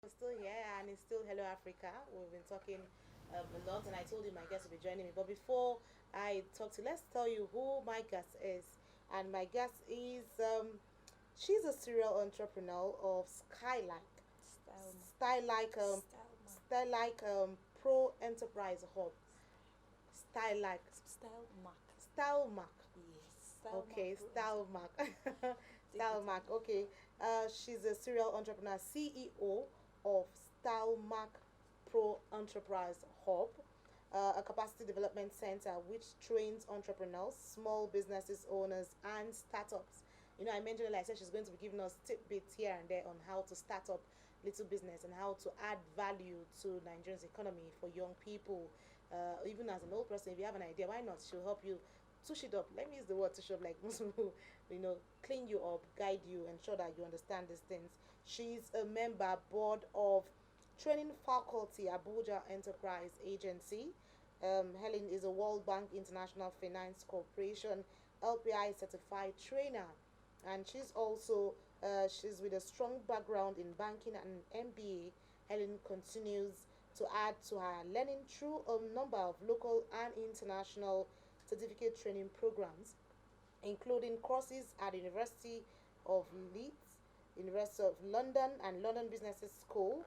We're still here, and it's still Hello Africa. We've been talking a lot, and I told you my guest will be joining me. But before I talk to, let's tell you who my guest is. And my guest is she's a serial entrepreneur of Style mark. Style mark. Style like Pro Enterprise Hub, Style like Style mark. Style Mark. Yes. Style mark Okay, pro Style enterprise. Mark. Take Style it Mark. away. Okay. She's a serial entrepreneur, CEO of Style Mark Pro Enterprise Hub, a capacity development center which trains entrepreneurs, small businesses owners, and startups. I mentioned, like I said, she's going to be giving us tidbits here and there on how to start up little business and how to add value to Nigeria's economy for young people. Even as an old person, if you have an idea, why not? She'll help you touch it up. Let me use the word touch up, like most people, clean you up, guide you, ensure that you understand these things. She's a member board of training faculty Abuja Enterprise Agency. Helen is a World Bank International Finance Corporation LPI certified trainer, and she's with a strong background in banking and MBA. Helen continues to add to her learning through a number of local and international certificate training programs, including courses at the University of Leeds, University of London, and London Business School,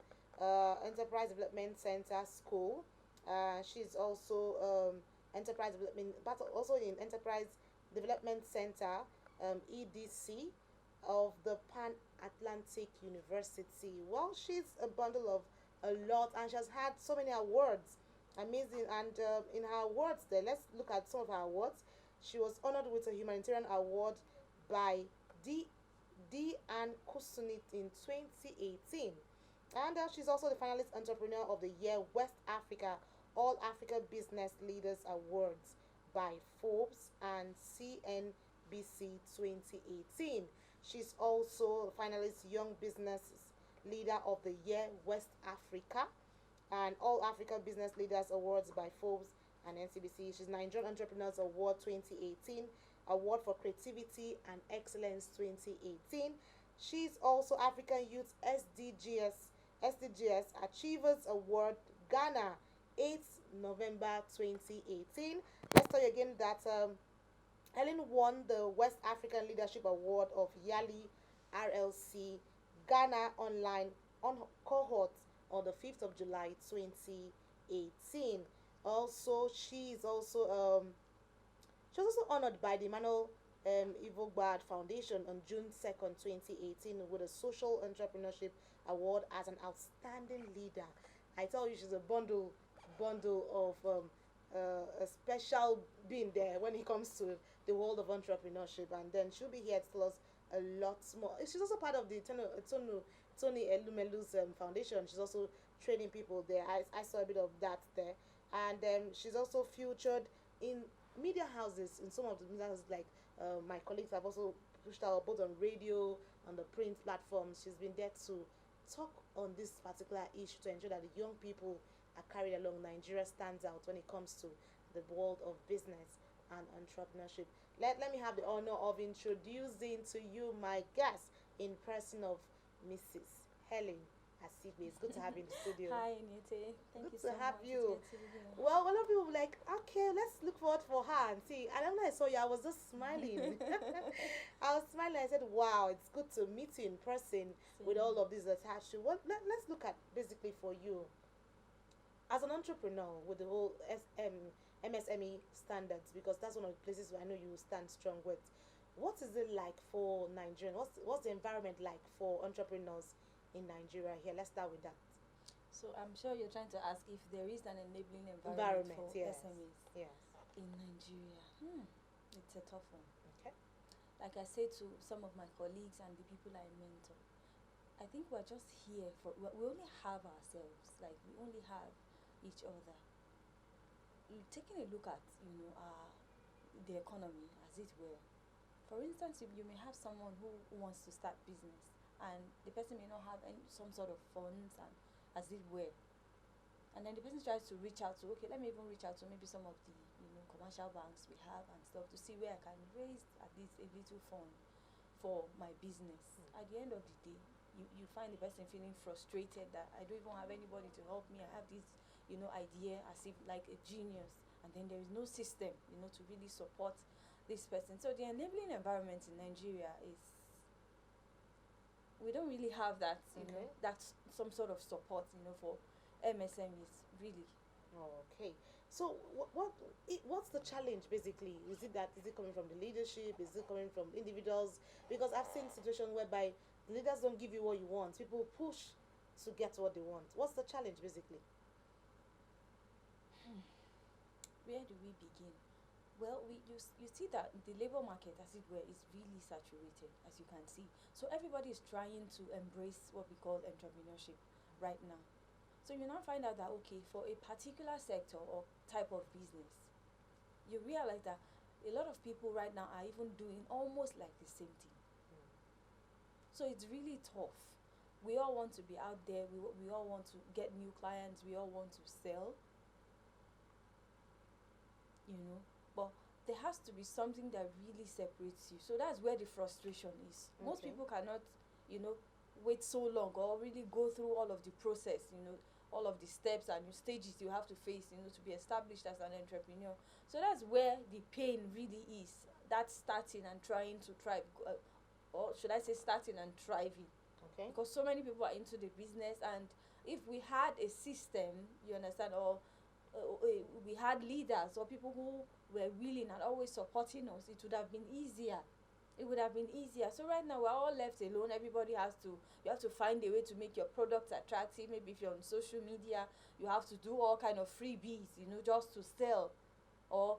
Enterprise Development Center School. She's also enterprise development, but also in Enterprise Development Center (EDC) of the Pan Atlantic University. Well, she's a bundle of a lot, and she has had so many awards. Amazing. And in her awards, there, let's look at some of her awards. She was honored with a humanitarian award by D. and Kusunit in 2018. And she's also the finalist entrepreneur of the year West Africa All Africa Business Leaders Awards by Forbes and CNBC 2018. She's also finalist Young Business Leader of the Year West Africa and All Africa Business Leaders Awards by Forbes and NCBC. She's Nigerian Entrepreneurs Award 2018, Award for Creativity and Excellence 2018. She's also African Youth SDGs Achievers Award Ghana 8th November 2018. Let's tell you again that Helen won the West African Leadership Award of Yali RLC Ghana Online on cohort on the 5th of July 2018. Also, she was also honored by the Emmanuel Ivogbad Foundation on June 2nd, 2018, with a Social Entrepreneurship Award as an outstanding leader. I tell you, she's a bundle of a special being there when it comes to the world of entrepreneurship. And then she'll be here to tell us a lot more. She's also part of the Tony Elumelu's foundation. She's also training people there. I saw a bit of that there. And she's also featured in media houses, in some of the media houses, like my colleagues have also pushed out both on radio, on the print platforms. She's been there to talk on this particular issue to ensure that the young people are carried along. Nigeria stands out when it comes to the world of business and entrepreneurship. Let me have the honor of introducing to you my guest in person of Mrs. Helen Asigbe. It's good to have you in the studio. Hi, Nite. Thank Good you to so have much. It's you. good to be Well, a lot of people were like, okay, let's look forward for her and see. And then when I saw you, I was just smiling. here. I was smiling. I said, wow, it's good to meet you in person with all Same. of these attached to. Let's look at basically for you as an entrepreneur with the whole MSME standards, because that's one of the places where I know you stand strong with. What is it like for Nigerian? What's the environment like for entrepreneurs in Nigeria here? Let's start with that. So I'm sure you're trying to ask if there is an enabling environment Environment, for yes. SMEs Yes. in Nigeria. It's a tough one. Okay. Like I say to some of my colleagues and the people I mentor, I think we're just here for, we only have ourselves. Like we only have each other. Taking a look at, the economy as it were. For instance, you may have someone who wants to start business and the person may not have some sort of funds and as it were. And then the person tries to reach out to, okay, let me even reach out to maybe some of the, commercial banks we have and stuff to see where I can raise at least a little fund for my business. At the end of the day, you find the person feeling frustrated that I don't even have anybody to help me. I have this, idea as if like a genius, and then there is no system, to really support this person. So the enabling environment in Nigeria is, we don't really have that, Okay. that's some sort of support, for MSMEs, really. Okay. So what's the challenge basically? Is it coming from the leadership? Is it coming from individuals? Because I've seen situations whereby the leaders don't give you what you want. People push to get what they want. What's the challenge basically? Where do we begin? Well, you see that the labor market, as it were, is really saturated, as you can see. So everybody is trying to embrace what we call entrepreneurship right now. So you now find out that, okay, for a particular sector or type of business, you realize that a lot of people right now are even doing almost like the same thing. So it's really tough. We all want to be out there. We all want to get new clients. We all want to sell, but there has to be something that really separates you. So that's where the frustration is. Most Okay. people cannot, you know, wait so long or really go through all of the process, all of the steps and stages you have to face, to be established as an entrepreneur. So that's where the pain really is. That's starting and trying to thrive, or should I say, starting and thriving, Okay. because so many people are into the business. And if we had a system, you understand, or we had leaders or people who were willing and always supporting us, it would have been easier. It would have been easier. So right now we're all left alone. Everybody has to, you have to find a way to make your product attractive. Maybe if you're on social media, you have to do all kind of freebies, just to sell, or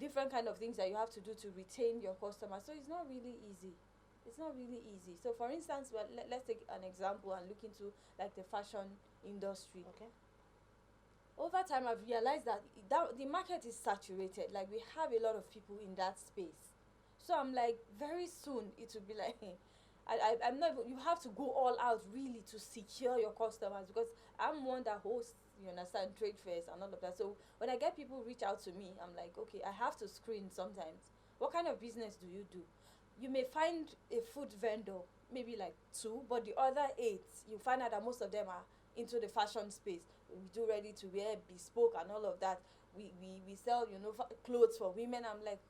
different kind of things that you have to do to retain your customers. So it's not really easy. It's not really easy. So for instance, well, let's take an example and look into like the fashion industry. Okay. Over time I've realized that the market is saturated. Like, we have a lot of people in that space. So I'm like, very soon it will be like I'm not even, you have to go all out really to secure your customers, because I'm one that hosts, you understand, trade fairs and all of that. So when I get people reach out to me, I'm like, okay, I have to screen sometimes. What kind of business do you do? You may find a food vendor, maybe like two, but the other eight, you find out that most of them are into the fashion space. We do ready to wear, bespoke and all of that. We sell, clothes for women. I'm like,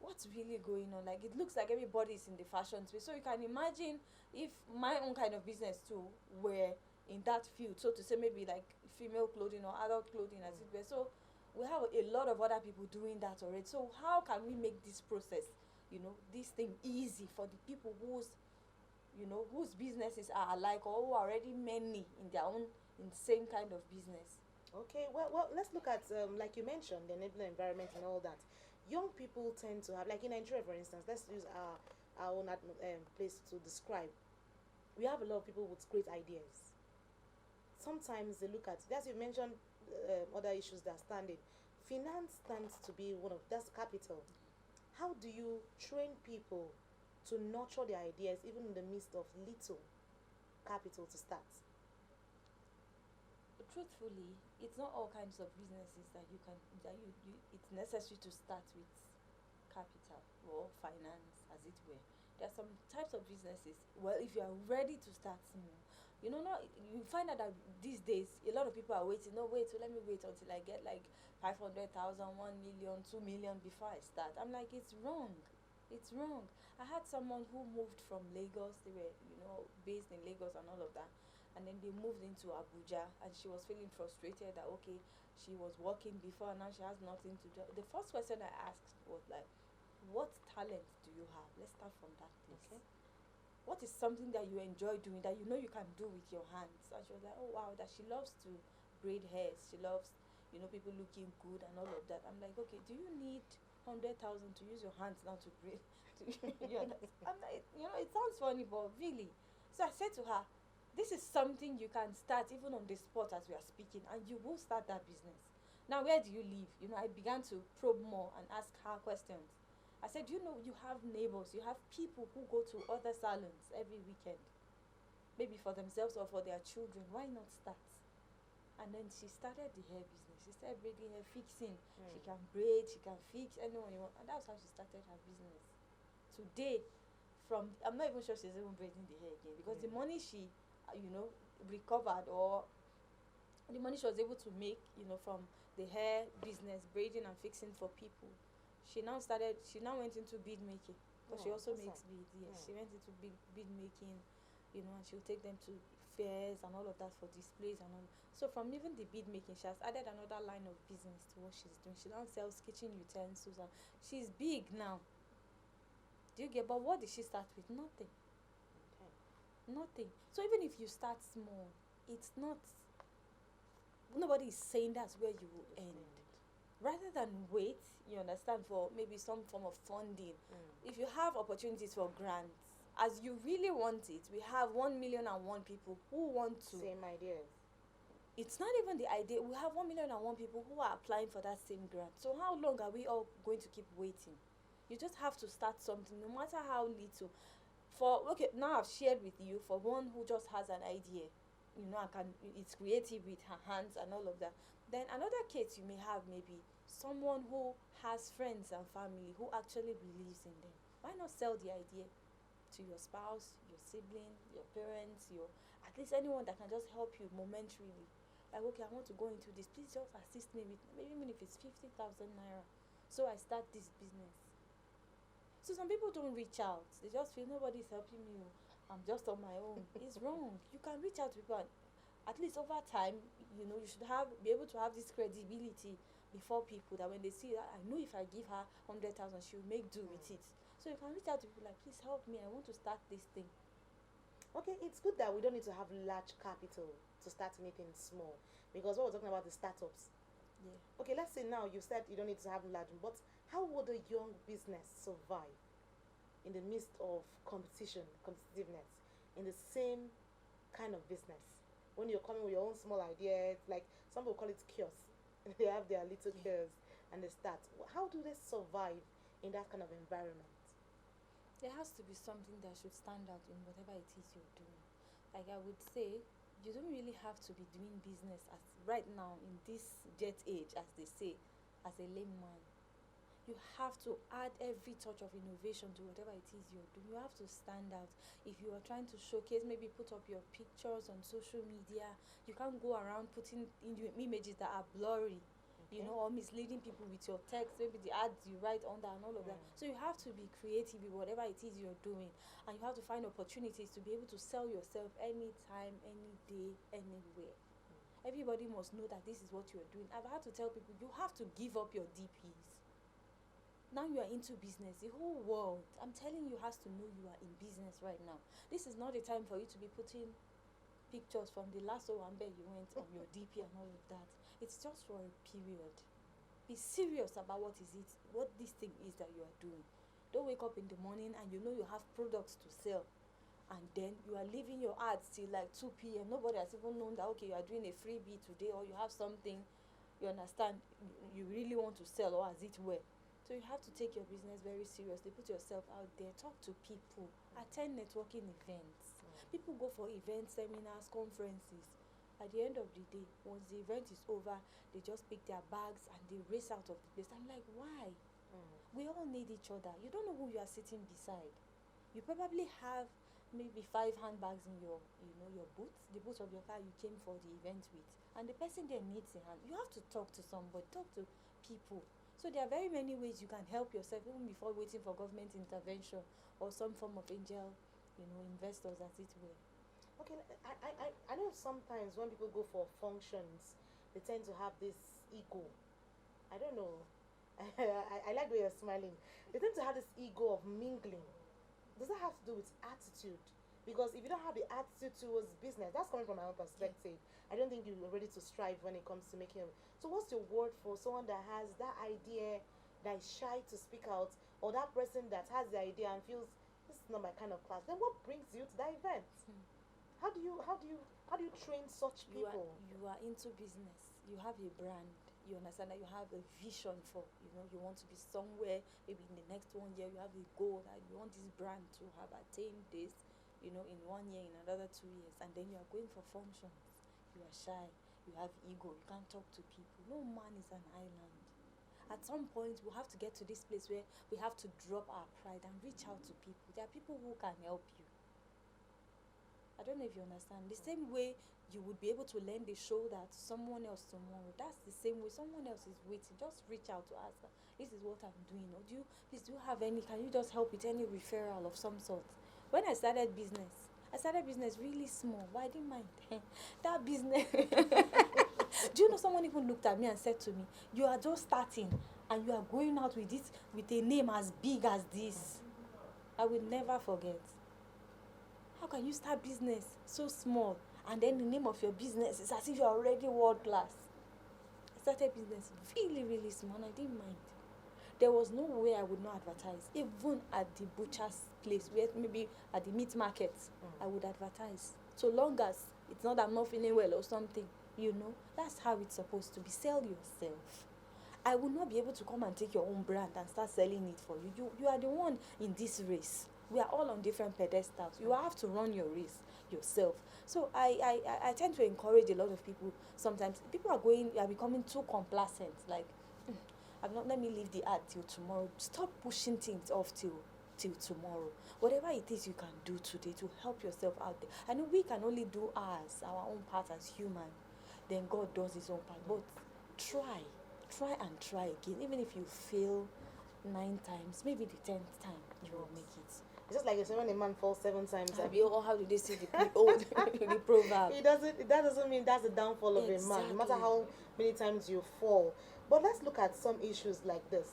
what's really going on? Like, it looks like everybody's in the fashion space. So you can imagine if my own kind of business too were in that field, so to say, maybe like female clothing or adult clothing, as it were. So we have a lot of other people doing that already. So how can we make this process, this thing easy for the people whose businesses are alike, or who are already many in their own in same kind of business? Okay, well, let's look at like you mentioned, the enabling environment and all that. Young people tend to have, like in Nigeria, for instance. Let's use our own place to describe. We have a lot of people with great ideas. Sometimes they look at, as you mentioned, other issues that are standing. Finance stands to be one of, that's capital. How do you train people to nurture their ideas even in the midst of little capital to start? Truthfully, it's not all kinds of businesses that you can that you it's necessary to start with capital or finance, as it were. There are some types of businesses, well, if you are ready to start small, not, you find out that these days a lot of people are waiting. No, wait, so let me wait until I get like 500,000, 1 million, 2 million before I start. I'm like, it's wrong. It's wrong. I had someone who moved from Lagos. They were, based in Lagos and all of that, and then they moved into Abuja, and she was feeling frustrated that, okay, she was working before and now she has nothing to do. The first question I asked was like, what talent do you have? Let's start from that place. Okay. What is something that you enjoy doing that you can do with your hands? And she was like, oh wow, that she loves to braid hairs. She loves, people looking good and all of that. I'm like, okay, do you need 100,000 to use your hands now to braid? You understand? I'm like, it sounds funny, but really. So I said to her, this is something you can start even on the spot as we are speaking, and you will start that business. Now, where do you live? I began to probe more and ask her questions. I said, you have neighbors, you have people who go to other salons every weekend, maybe for themselves or for their children. Why not start? And then she started the hair business. She started braiding hair, fixing. She can braid, she can fix anyone you want. And that's how she started her business. Today, from, I'm not even sure she's even braiding the hair again, because the Mm. money she recovered, or the money she was able to make, from the hair business, braiding and fixing for people, she now went into bead making, because she Oh, also awesome. makes beads. Yes, Mm. she went into bead making, and she'll take them to fairs and all of that for displays and all. So from even the bead making, she has added another line of business to what she's doing. She now sells kitchen utensils, and she's big now. Do you get? But what did she start with? Nothing. Okay. Nothing. So even if you start small, it's not, nobody is saying that's where you will Just end. end. Rather than wait, you understand, for maybe some form of funding, Mm. if you have opportunities for grants, as you really want it, we have 1,000,001 people who want to. Same ideas. It's not even the idea. We have 1,000,001 people who are applying for that same grant. So how long are we all going to keep waiting? You just have to start something, no matter how little. For, okay, now I've shared with you, for one who just has an idea, it's creative with her hands and all of that. Then another case you may have, maybe someone who has friends and family who actually believes in them. Why not sell the idea to your spouse, your sibling, your parents, your, at least anyone that can just help you momentarily? Like, okay, I want to go into this, please just assist me with, maybe even if it's 50,000 naira, so I start this business. So some people don't reach out. They just feel nobody's helping me. I'm just on my own. It's wrong. You can reach out to people, and at least over time, you should be able to have this credibility before people, that when they see that, I know if I give her 100,000, she will make do with Mm. it. So you can reach out to people like, please help me. I want to start this thing. Okay, it's good that we don't need to have large capital to start anything small, because what we're talking about is startups. Yeah. Okay, let's say now you said you don't need to have large, but how would a young business survive in the midst of competitiveness, in the same kind of business? When you're coming with your own small ideas, like some people call it kiosks, they have their little Yeah. kiosks and they start. How do they survive in that kind of environment? There has to be something that should stand out in whatever it is you're doing. Like I would say, you don't really have to be doing business as right now in this jet age, as they say, as a layman. You have to add every touch of innovation to whatever it is you're doing. You have to stand out. If you are trying to showcase, maybe put up your pictures on social media, you can't go around putting in images that are blurry, Okay. or misleading people with your text, maybe the ads you write under and all of that. Mm. So you have to be creative with whatever it is you're doing, and you have to find opportunities to be able to sell yourself anytime, any day, anywhere. Everybody must know that this is what you're doing. I've had to tell people, you have to give up your DPs. Now you are into business. The whole world, I'm telling you, has to know you are in business right now. This is not the time for you to be putting pictures from the last Owambe you went on your DP and all of that. It's just for a period. Be serious about what this thing is that you are doing. Don't wake up in the morning and you have products to sell, and then you are leaving your ads till like 2 p.m. Nobody has even known that, okay, you are doing a freebie today, or you have something, you understand, you really want to sell, or as it were. So you have to take your business very seriously. Put yourself out there. Talk to people. Attend networking events. People go for events, seminars, conferences. At the end of the day, once the event is over, they just pick their bags and they race out of the place. I'm like, why? Mm. We all need each other. You don't know who you are sitting beside. You probably have maybe 5 handbags in your boot, the boot of your car you came for the event with, and the person there needs a hand. You have to talk to somebody, talk to people. So there are very many ways you can help yourself, even before waiting for government intervention or some form of angel, investors, as it were. Okay, I know sometimes when people go for functions, they tend to have this ego. I don't know. I like the way you're smiling. They tend to have this ego of mingling. Does that have to do with attitude? Because if you don't have the attitude towards business, that's coming from my own perspective. I don't think you're ready to strive when it comes to making. So, what's your word for someone that has that idea, that is shy to speak out, or that person that has the idea and feels this is not my kind of class? Then what brings you to that event? Hmm. How do you train such you are people? you are into business, you have a brand, you understand that you have a vision for, you want to be somewhere, maybe in the next 1 year you have a goal that you want this brand to have attained this, in 1 year, in another 2 years, and then you are going for functions. You are shy, you have ego, you can't talk to people. No man is an island. At some point, we'll have to get to this place where we have to drop our pride and reach out to people. There are people who can help you. I don't know if you understand. The same way you would be able to lend a shoulder to someone else tomorrow, that's the same way someone else is waiting. Just reach out to ask, this is what I'm doing. Or do you have any, can you just help with any referral of some sort? When I started business really small. Why didn't mind? That business. Do you know someone even looked at me and said to me, you are just starting and you are going out with it with a name as big as this. I will never forget. How can you start business so small and then the name of your business is as if you're already world class? I started business really, really small and I didn't mind. There was no way I would not advertise. Even at the butcher's place, where maybe at the meat market, I would advertise. So long as it's not that I'm not feeling well or something, that's how it's supposed to be. Sell yourself. I will not be able to come and take your own brand and start selling it for you. You are the one in this race. We are all on different pedestals. You have to run your race yourself. So I tend to encourage a lot of people. Sometimes people are becoming too complacent. Like, let me leave the art till tomorrow. Stop pushing things off till tomorrow. Whatever it is you can do today to help yourself out there. I know we can only do our own part as human. Then God does his own part. But try and try again. Even if you fail 9 times, maybe the 10th time you will make it. It's just like you say, when a man falls 7 times. How do they say the proverb? That doesn't mean that's the downfall of a man, no matter how many times you fall. But let's look at some issues like this.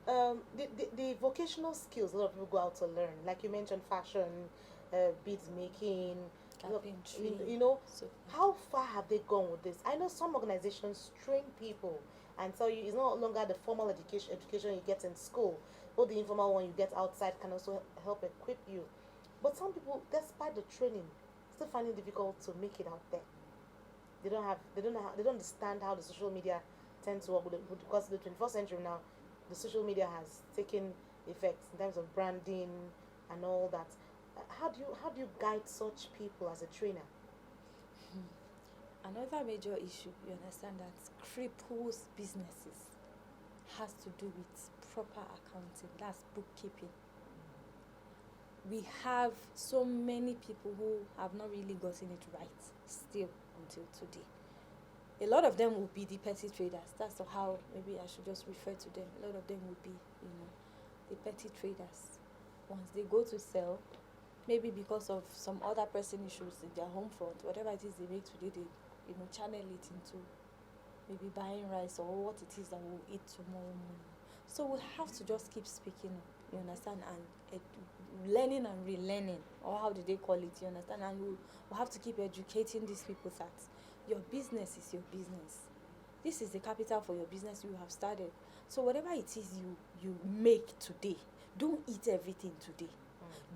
The vocational skills a lot of people go out to learn, like you mentioned, fashion, beads making, carpentry. How far have they gone with this? I know some organizations train people and tell you it's no longer the formal education you get in school, but the informal one you get outside can also help equip you. But some people, despite the training, still find it difficult to make it out there. They don't understand how the social media tends to work because the 21st century now, the social media has taken effect in terms of branding and all that. How do you guide such people as a trainer? Another major issue, you understand, that cripples businesses has to do with proper accounting. That's bookkeeping. We have so many people who have not really gotten it right still until today. A lot of them will be the petty traders. That's how maybe I should just refer to them. A lot of them will be, the petty traders. Once they go to sell, maybe because of some other pressing issues in their home front, whatever it is they make today, they channel it into maybe buying rice or what it is that we'll eat tomorrow morning. So we have to just keep speaking up, you understand, and learning and relearning, or how do they call it, you understand, and we'll have to keep educating these people that your business is your business. This is the capital for your business you have started. So whatever it is you make today, don't eat everything today.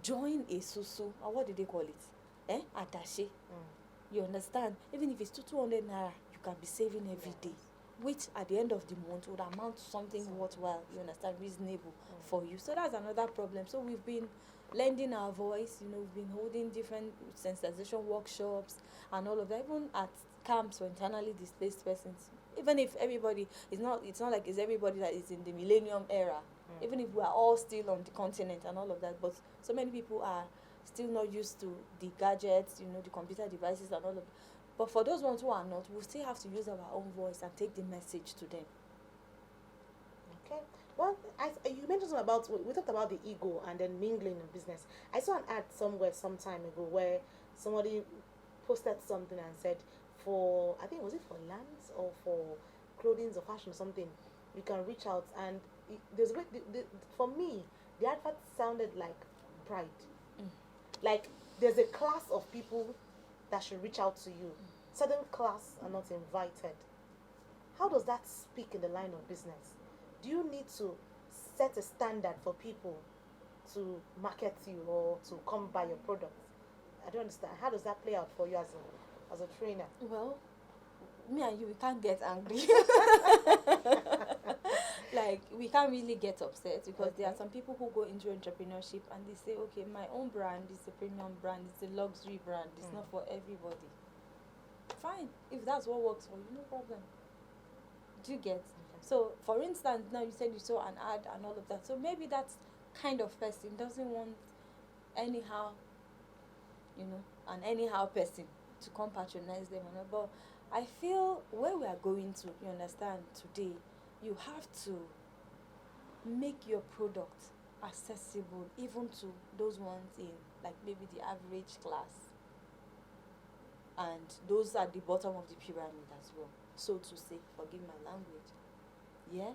Join a susu, or what do they call it? Attaché. You understand? Even if it's 200 naira, you can be saving every day, which at the end of the month would amount to something worthwhile, you understand, reasonable for you. So that's another problem. So we've been lending our voice, we've been holding different sensitization workshops and all of that, even at camps for internally displaced persons. Even if everybody it's not like it's everybody that is in the millennium era, even if we are all still on the continent and all of that, but so many people are still not used to the gadgets, the computer devices and all of that. But for those ones who are not, we'll still have to use our own voice and take the message to them. Okay. Well, you mentioned something about, we talked about the ego and then mingling in business. I saw an ad somewhere some time ago where somebody posted something and said, for, I think, was it for lands or for clothing or fashion or something, you can reach out. And for me, the advert sounded like pride. Like there's a class of people that should reach out to you. Certain class are not invited. How does that speak in the line of business? Do you need to set a standard for people to market you or to come buy your product? I don't understand. How does that play out for you as a trainer? Well, me and you, we can't get angry. Like, we can't really get upset because there are some people who go into entrepreneurship and they say, okay, my own brand is a premium brand, it's a luxury brand, it's not for everybody. Fine, if that's what works for you, no problem. Do you get? So, for instance, now you said you saw an ad and all of that. So maybe that kind of person doesn't want anyhow, an anyhow person to come patronize them. But I feel where we are going to, you understand, today, you have to make your product accessible even to those ones in like maybe the average class and those at the bottom of the pyramid as well, so to say, forgive my language. Yeah.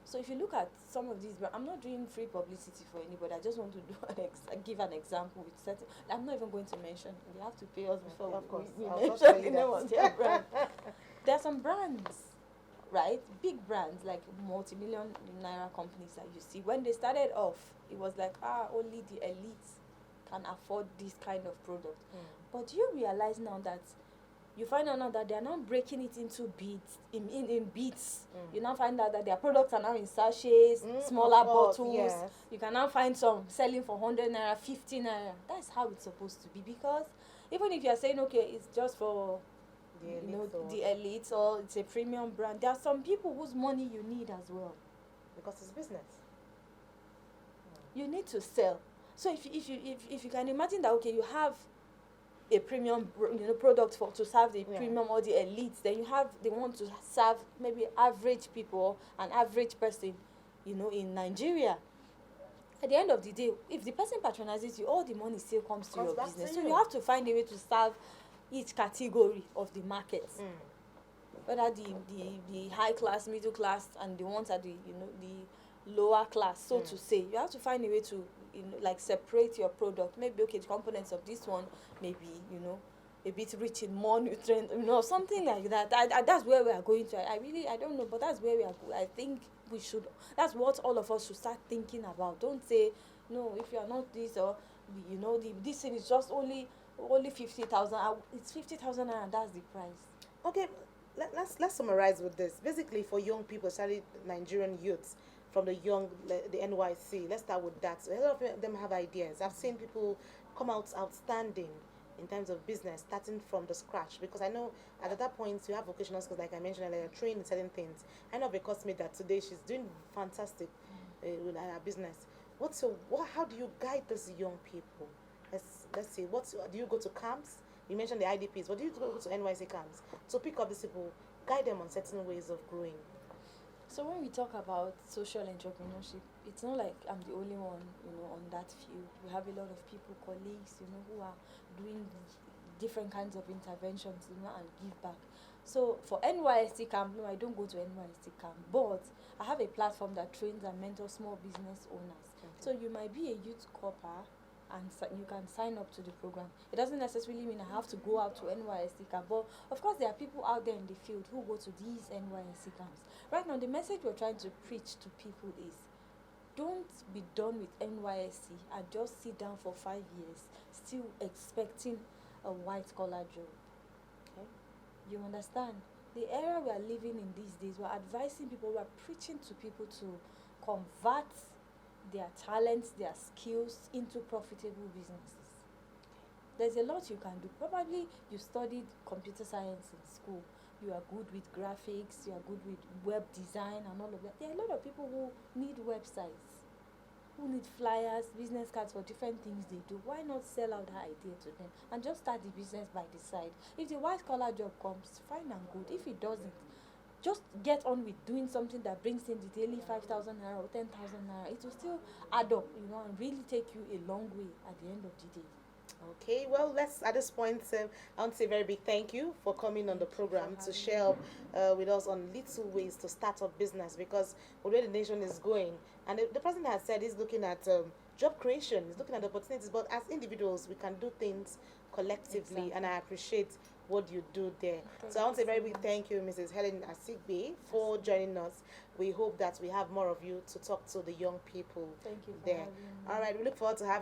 So if you look at some of these, I'm not doing free publicity for anybody. I just want to do give an example with certain. I'm not even going to mention. They have to pay us before Of course, we I'll not mention tell the you name that. of their brand. There are some brands, right? Big brands like multi-million naira companies that you see. When they started off, it was like only the elites can afford this kind of product. But you realize now that you find out now that they are now breaking it into beats in beats. You now find out that their products are now in sachets, smaller bottles. Yes. You can now find some selling for 100 naira, 50 naira. That's how it's supposed to be, because even if you are saying okay, it's just for the elites or it's a premium brand, there are some people whose money you need as well, because it's business. you need to sell. So if you can imagine that, okay, you have a premium product for to serve the premium or the elites, then they want to serve maybe average people, an average person, in Nigeria. At the end of the day, if the person patronizes you, all the money still comes to your business. So you have to find a way to serve each category of the market. Whether the high class, middle class, and the ones at the the lower class, so to say. You have to find a way to like separate your product. Maybe okay, the components of this one maybe a bit rich in more nutrient, something like that. That's where we are going to. I don't know, but that's where we are. I think we should. That's what all of us should start thinking about. Don't say no if you are not this, or this thing is just only 50,000. It's 50,000 and that's the price. Okay, let's summarize with this. Basically, for young people, especially Nigerian youths from the NYC, let's start with that. So a lot of them have ideas. I've seen people come out outstanding in terms of business, starting from the scratch. Because I know at that point you have vocational skills, like I mentioned earlier, trained in certain things. I know of a classmate that today she's doing fantastic with her business. How do you guide those young people? Let's see. Do you go to camps? You mentioned the IDPs. What do you go to NYC camps? So pick up these people, guide them on certain ways of growing. So when we talk about social entrepreneurship, it's not like I'm the only one, on that field. We have a lot of people, colleagues, who are doing different kinds of interventions, and give back. So for NYSC camp, no, I don't go to NYSC camp, but I have a platform that trains and mentors small business owners. Okay. So you might be a youth corper, and you can sign up to the program. It doesn't necessarily mean I have to go out to NYSC camp, but of course there are people out there in the field who go to these NYSC camps. Right now, the message we're trying to preach to people is, don't be done with NYSC and just sit down for 5 years, still expecting a white-collar job. Okay? You understand? The era we are living in these days, we're advising people, we're preaching to people to convert their talents, their skills into profitable businesses. There's a lot you can do. Probably you studied computer science in school. You are good with graphics, you are good with web design and all of that. There are a lot of people who need websites, who need flyers, business cards for different things they do. Why not sell out that idea to them and just start the business by the side? If the white collar job comes, fine and good. If it doesn't, just get on with doing something that brings in the daily 5,000 naira or 10,000 naira. It will still add up, and really take you a long way at the end of the day. Okay, well, at this point, I want to say a very big thank you for coming on the program to share with us on little ways to start up business, because where the nation is going, and the president has said he's looking at job creation, he's looking at opportunities, but as individuals, we can do things collectively, exactly. And I appreciate what you do there. So I want to say a very big thank you, Mrs. Helen Asimegbe, for joining us. We hope that we have more of you to talk to the young people. Thank you for there. having me. All right, we look forward to having